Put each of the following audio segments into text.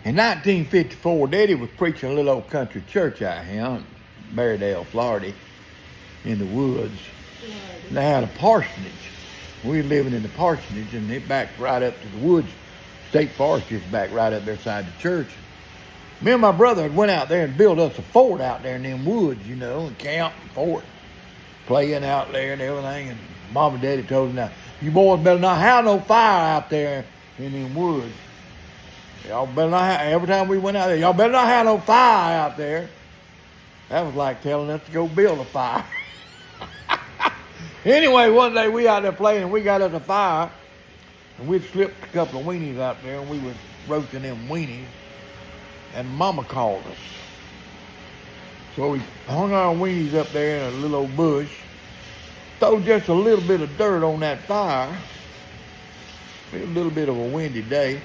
In 1954, Daddy was preaching a little old country church out here in Berrydale, Florida, in the woods. And they had a parsonage. We were living in the parsonage, and it backed right up to the woods. State Forest is back right up there beside the church. Me and my brother had went out there and built us a fort out there in them woods, you know, and camp and fort, playing out there and everything. And Mom and Daddy told us, now, you boys better not have no fire out there in them woods. Y'all better not have, every time we went out there, y'all better not have no fire out there. That was like telling us to go build a fire. Anyway, one day we out there playing, and we got us a fire, and we'd slipped a couple of weenies out there, and we was roasting them weenies, and Mama called us. So we hung our weenies up there in a little old bush, throw just a little bit of dirt on that fire, a little bit of a windy day,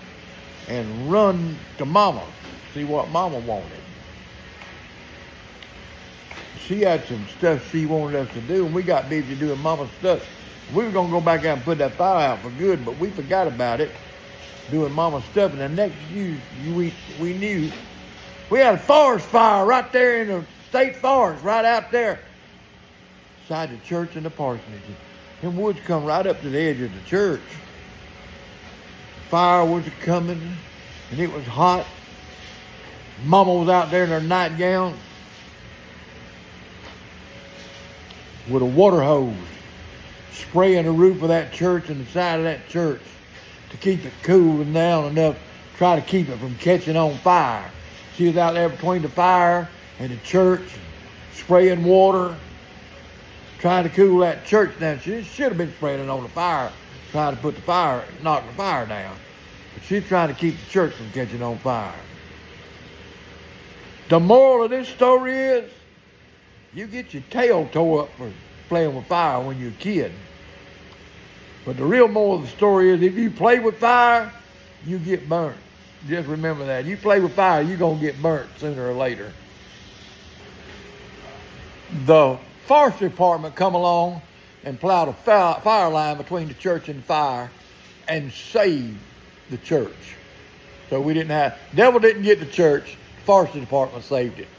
and run to Mama, see what Mama wanted. She had some stuff she wanted us to do, and we got busy doing Mama's stuff. We were going to go back out and put that fire out for good, but we forgot about it, doing Mama's stuff. And the next year, we knew we had a forest fire right there in the state forest, right out there, beside the church and the parsonage. Them woods come right up to the edge of the church. Fire was coming, and it was hot. Mama was out there in her nightgown with a water hose, spraying the roof of that church and the side of that church to keep it cool and down enough, try to keep it from catching on fire. She was out there between the fire and the church, spraying water, trying to cool that church down. She should have been spraying it on the fire, trying to put the fire, knock the fire down. But she's trying to keep the church from catching on fire. The moral of this story is, you get your tail tore up for playing with fire when you're a kid. But the real moral of the story is, if you play with fire, you get burnt. Just remember that. You play with fire, you're going to get burnt sooner or later. The forestry department come along and plowed a fire line between the church and the fire and saved the church. So we didn't have, devil didn't get the church, the forestry department saved it.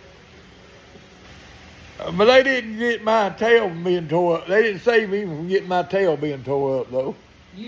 But they didn't get my tail from being tore up. They didn't save me from getting my tail being tore up, though.